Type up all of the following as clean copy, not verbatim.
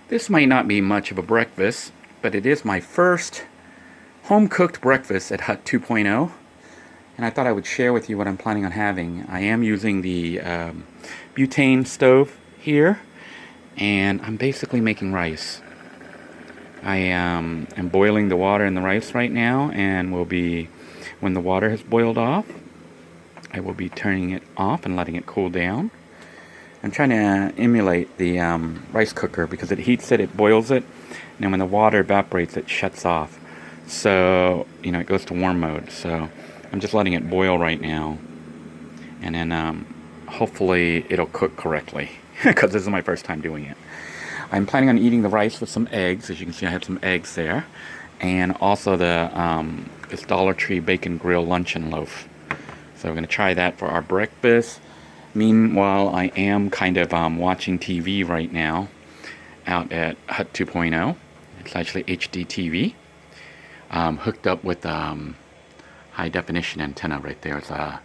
This might not be much of a breakfast, but it is my first home-cooked breakfast at Hut 2.0, and I thought I would share with you what I'm planning on having. I am using the butane stove here, and I'm basically making rice. I am boiling the water in the rice right now, and when the water has boiled off, I will be turning it off and letting it cool down. I'm trying to emulate the rice cooker because it heats it, it boils it, and then when the water evaporates, it shuts off. So, it goes to warm mode. So, I'm just letting it boil right now, and then hopefully it'll cook correctly because this is my first time doing it. I'm planning on eating the rice with some eggs. As you can see, I have some eggs there, and also this Dollar Tree bacon grill luncheon loaf. So we're going to try that for our breakfast. Meanwhile, I am kind of watching TV right now out at Hut 2.0. It's actually HD TV, hooked up with high definition antenna right there. I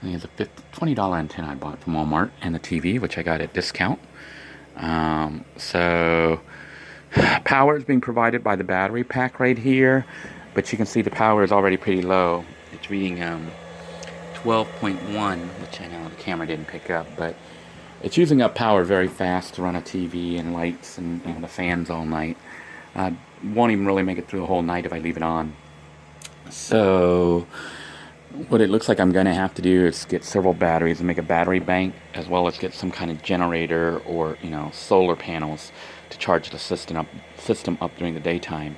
think it's a $20 antenna I bought from Walmart, and the TV, which I got at discount. So power is being provided by the battery pack right here, but you can see the power is already pretty low. It's reading 12.1, which I know the camera didn't pick up, but it's using up power very fast to run a TV and lights and the fans all night. Won't even really make it through the whole night if I leave it on. So what it looks like I'm going to have to do is get several batteries and make a battery bank, as well as get some kind of generator or solar panels to charge the system up during the daytime.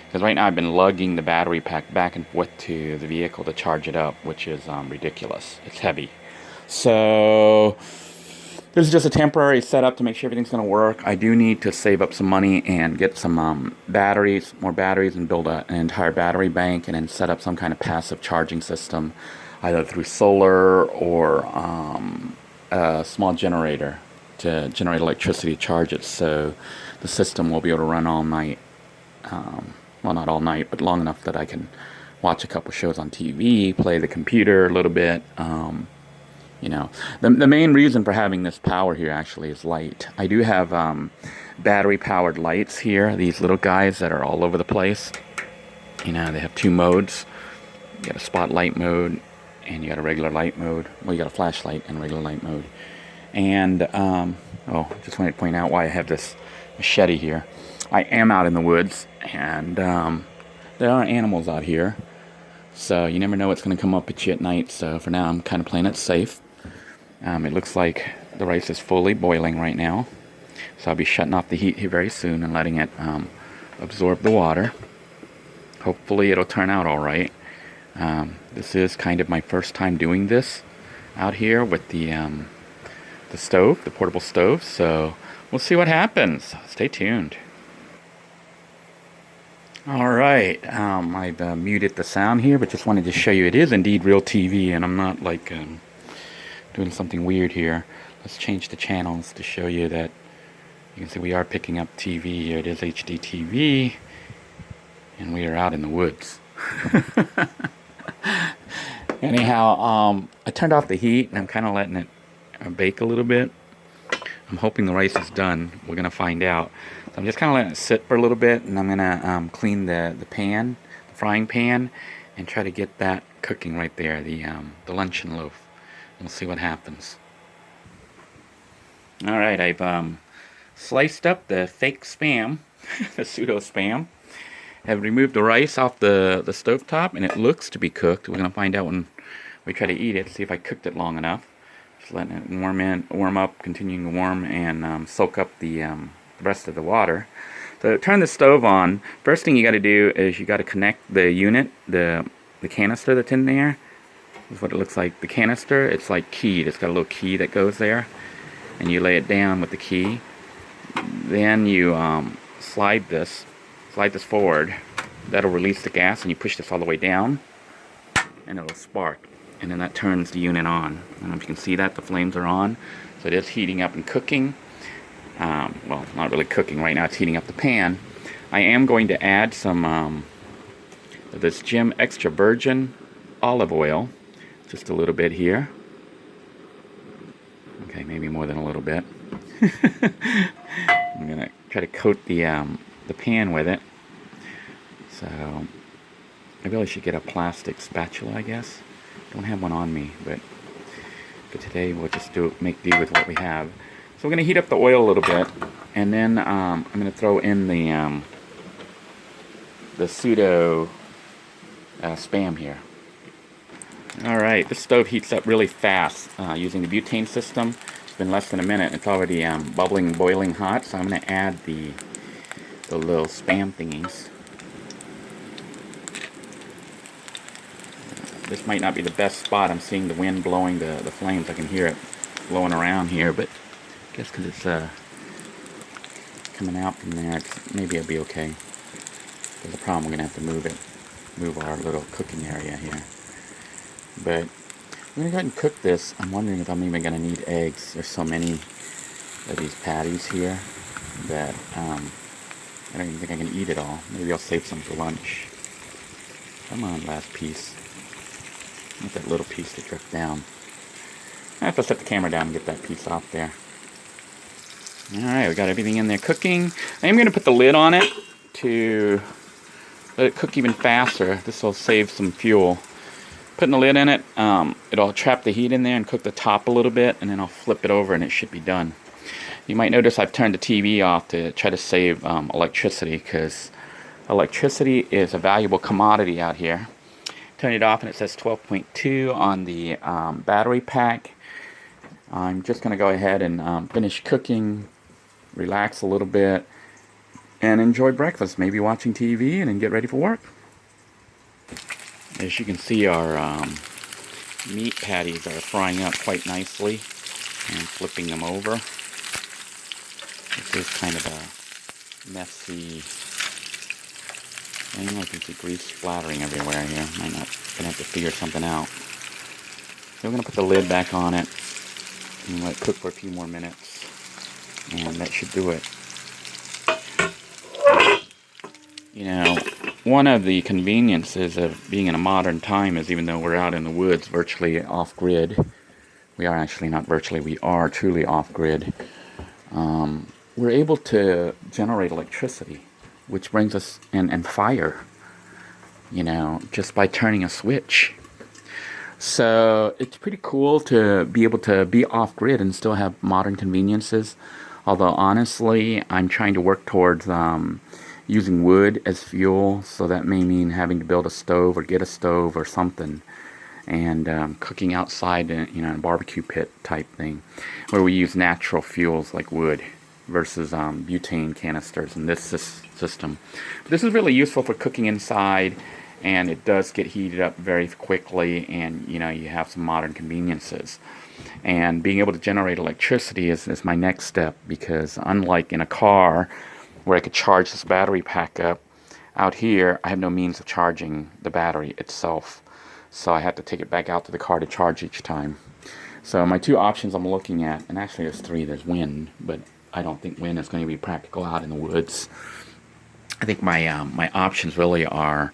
Because right now I've been lugging the battery pack back and forth to the vehicle to charge it up, which is ridiculous. It's heavy. So this is just a temporary setup to make sure everything's going to work. I do need to save up some money and get some more batteries, and build an entire battery bank, and then set up some kind of passive charging system, either through solar or a small generator to generate electricity to charge it, so the system will be able to run all night. Well, not all night, but long enough that I can watch a couple shows on TV, play the computer a little bit. The main reason for having this power here actually is light. I do have battery-powered lights here, these little guys that are all over the place. They have two modes. You got a spotlight mode, and you got a regular light mode. Well, you got a flashlight and regular light mode. And, just wanted to point out why I have this machete here. I am out in the woods, and there are animals out here, so you never know what's going to come up at you at night. So for now, I'm kind of playing it safe. It looks like the rice is fully boiling right now, so I'll be shutting off the heat here very soon and letting it absorb the water. Hopefully it'll turn out all right. This is kind of my first time doing this out here with the stove, the portable stove, so we'll see what happens. Stay tuned. Alright, I've muted the sound here, but just wanted to show you it is indeed real TV, and I'm not like doing something weird here. Let's change the channels to show you that you can see we are picking up TV here. It is HD TV, and we are out in the woods. Anyhow, I turned off the heat, and I'm kind of letting it bake a little bit. I'm hoping the rice is done. We're going to find out. So I'm just kind of letting it sit for a little bit, and I'm going to clean the pan, the frying pan, and try to get that cooking right there, the luncheon loaf. We'll see what happens. Alright, I've sliced up the fake Spam, the pseudo Spam. Have removed the rice off the stovetop, and it looks to be cooked. We're going to find out when we try to eat it, see if I cooked it long enough. Just letting it warm up, continuing to warm, and soak up the rest of the water. So turn the stove on. First thing you got to do is you got to connect the unit, the canister that's in there. This is what it looks like. The canister, it's like keyed. It's got a little key that goes there, and you lay it down with the key. Then you slide this forward. That'll release the gas, and you push this all the way down, and it'll spark. And then that turns the unit on. I don't know if you can see that. The flames are on. So it is heating up and cooking. Well, not really cooking right now. It's heating up the pan. I am going to add some this Jim extra virgin olive oil. Just a little bit here. Okay, maybe more than a little bit. I'm going to try to coat the pan with it. So I really should get a plastic spatula, I guess. Don't have one on me, but today we'll just make do with what we have. So we're going to heat up the oil a little bit, and then I'm going to throw in the pseudo Spam here. Alright, this stove heats up really fast using the butane system. It's been less than a minute. It's already bubbling, boiling hot, so I'm going to add the little Spam thingies. This might not be the best spot. I'm seeing the wind blowing the flames. I can hear it blowing around here, but I guess because it's coming out from there, maybe it'll be okay. There's a problem, we're going to have to move our little cooking area here. But I'm going to go ahead and cook this. I'm wondering if I'm even going to need eggs. There's so many of these patties here that I don't even think I can eat it all. Maybe I'll save some for lunch. Come on, last piece. Not that little piece that dripped down. I have to set the camera down and get that piece off there. Alright, we got everything in there cooking. I am going to put the lid on it to let it cook even faster. This will save some fuel. Putting the lid in it, it'll trap the heat in there and cook the top a little bit, and then I'll flip it over and it should be done. You might notice I've turned the TV off to try to save electricity, because electricity is a valuable commodity out here. Turn it off and it says 12.2 on the battery pack. I'm just going to go ahead and finish cooking, relax a little bit, and enjoy breakfast. Maybe watching TV and then get ready for work. As you can see, our meat patties are frying up quite nicely, and flipping them over. This is kind of a messy thing. I can see grease splattering everywhere here. Might not gonna have to figure something out. So we're gonna put the lid back on it and let it cook for a few more minutes, and that should do it. You know, one of the conveniences of being in a modern time is, even though we're out in the woods virtually off-grid, we are actually not virtually, we are truly off-grid, we're able to generate electricity, which brings us, and fire, you know, just by turning a switch. So it's pretty cool to be able to be off-grid and still have modern conveniences. Although honestly, I'm trying to work towards using wood as fuel, so that may mean having to build a stove or get a stove or something, and cooking outside in, you know, in a barbecue pit type thing, where we use natural fuels like wood versus butane canisters in this system. But this is really useful for cooking inside, and it does get heated up very quickly, and you know, you have some modern conveniences. And being able to generate electricity is my next step, because unlike in a car where I could charge this battery pack up, out here I have no means of charging the battery itself, so I have to take it back out to the car to charge each time. So my two options I'm looking at, and actually there's three. There's wind, but I don't think wind is going to be practical out in the woods. I think my options really are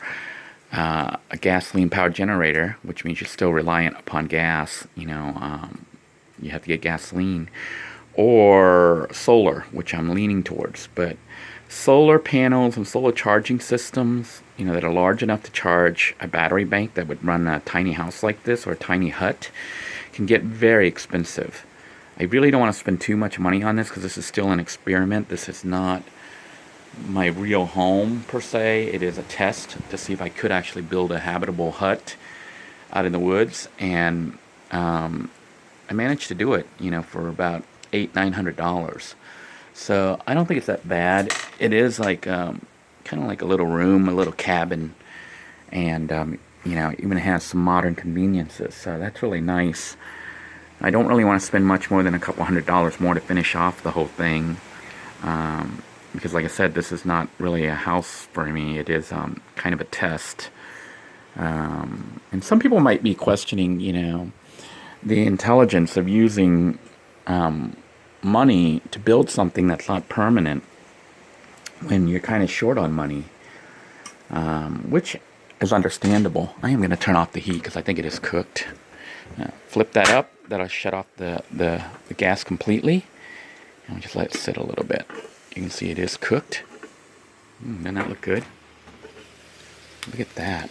a gasoline powered generator, which means you're still reliant upon gas. You know, you have to get gasoline, or solar, which I'm leaning towards. But solar panels and solar charging systems, you know, that are large enough to charge a battery bank that would run a tiny house like this, or a tiny hut, can get very expensive. I really don't want to spend too much money on this, because this is still an experiment. This is not my real home per se. It is a test to see if I could actually build a habitable hut out in the woods, and I managed to do it, you know, for about $800-900. So I don't think it's that bad. It is like kind of like a little room, a little cabin, and you know, even has some modern conveniences. So that's really nice. I don't really want to spend much more than a couple $100 more to finish off the whole thing, because like I said, this is not really a house for me. It is kind of a test. And some people might be questioning, you know, the intelligence of using money to build something that's not permanent when you're kind of short on money, which is understandable. I am going to turn off the heat because I think it is cooked. Flip that up. That'll shut off the gas completely, and we'll just let it sit a little bit. You can see it is cooked. Doesn't that look good? Look at that.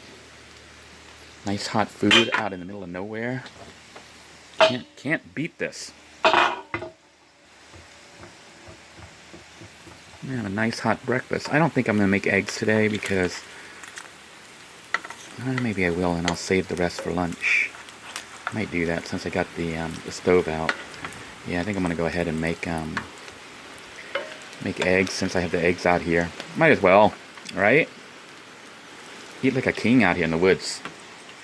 Nice hot food out in the middle of nowhere. Can't beat this. We have a nice hot breakfast. I don't think I'm going to make eggs today because maybe I will, and I'll save the rest for lunch. I might do that since I got the stove out. Yeah, I think I'm going to go ahead and make eggs since I have the eggs out here. Might as well, right? Eat like a king out here in the woods.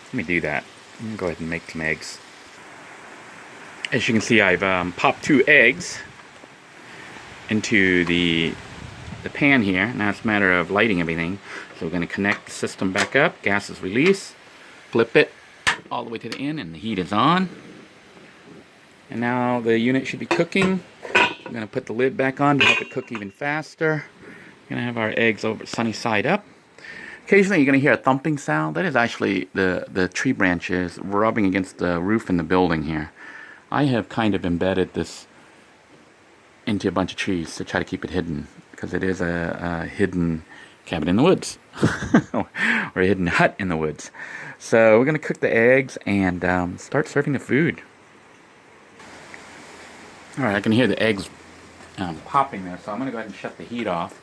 Let me do that. I'm going to go ahead and make some eggs. As you can see, I've popped 2 eggs into the pan here. Now it's a matter of lighting everything. So we're going to connect the system back up. Gas is released. Flip it all the way to the end, and the heat is on. And now the unit should be cooking. I'm going to put the lid back on to help it cook even faster. We're going to have our eggs over sunny side up. Occasionally you're going to hear a thumping sound. That is actually the tree branches rubbing against the roof in the building here. I have kind of embedded this into a bunch of trees to try to keep it hidden, because it is a hidden cabin in the woods or a hidden hut in the woods. So we're going to cook the eggs and start serving the food. Alright, I can hear the eggs popping there, so I'm going to go ahead and shut the heat off.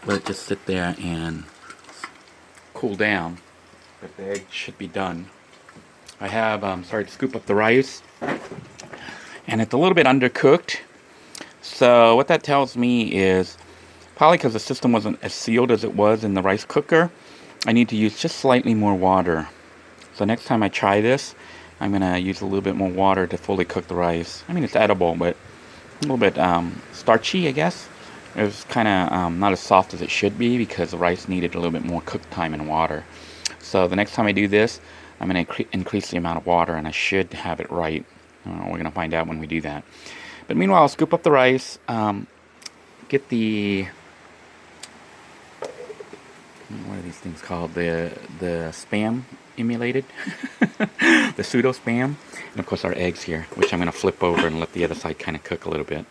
Let it just sit there and cool down. But the eggs should be done. I have started to scoop up the rice, and it's a little bit undercooked. So what that tells me is probably because the system wasn't as sealed as it was in the rice cooker, I need to use just slightly more water. So next time I try this, I'm going to use a little bit more water to fully cook the rice. I mean, it's edible, but a little bit starchy, I guess. It was kind of not as soft as it should be because the rice needed a little bit more cook time in water. So the next time I do this, I'm going to increase the amount of water, and I should have it right. We're going to find out when we do that. But meanwhile, I'll scoop up the rice, get the, what are these things called? The Spam emulated, the pseudo Spam, and of course our eggs here, which I'm going to flip over and let the other side kind of cook a little bit.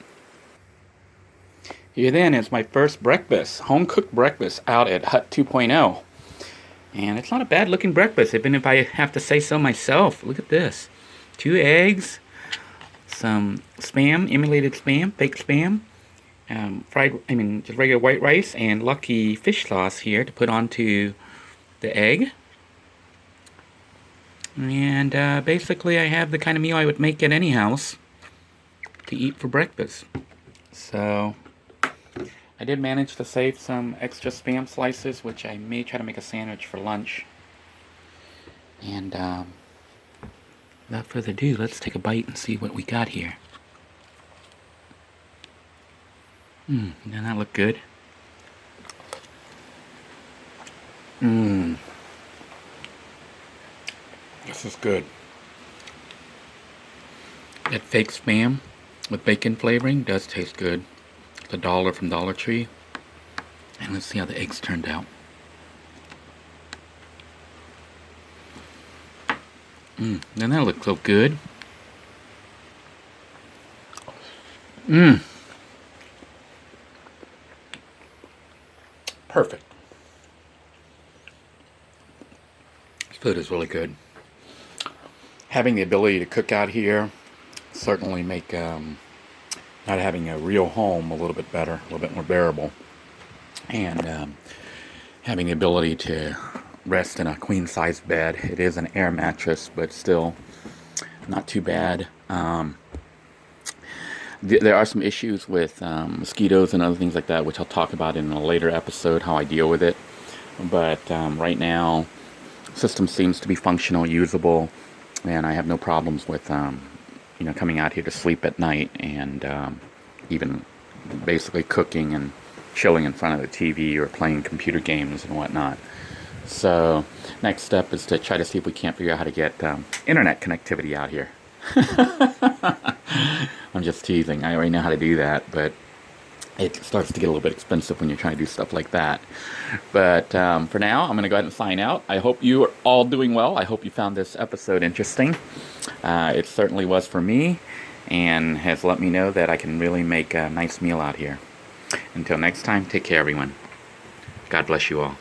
Here then is my first breakfast, home-cooked breakfast out at Hut 2.0. And it's not a bad looking breakfast, even if I have to say so myself. Look at this. 2 eggs, some Spam, emulated Spam, fake Spam, just regular white rice, and Lucky fish sauce here to put onto the egg. And basically I have the kind of meal I would make at any house to eat for breakfast. So I did manage to save some extra Spam slices, which I may try to make a sandwich for lunch. And without further ado, let's take a bite and see what we got here. Doesn't that look good? This is good. That fake Spam with bacon flavoring does taste good. It's $1 from Dollar Tree. And let's see how the eggs turned out. Doesn't that look so good? Perfect. This food is really good. Having the ability to cook out here certainly make not having a real home a little bit better, a little bit more bearable. And having the ability to rest in a queen-size bed. It is an air mattress, but still not too bad. There are some issues with mosquitoes and other things like that, which I'll talk about in a later episode, how I deal with it. But right now, the system seems to be functional, usable, and I have no problems with coming out here to sleep at night and even basically cooking and chilling in front of the TV or playing computer games and whatnot. So next step is to try to see if we can't figure out how to get internet connectivity out here. I'm just teasing. I already know how to do that, but it starts to get a little bit expensive when you're trying to do stuff like that. But for now, I'm going to go ahead and sign out. I hope you are all doing well. I hope you found this episode interesting. It certainly was for me. and has let me know that I can really make a nice meal out here. Until next time, take care everyone. God bless you all.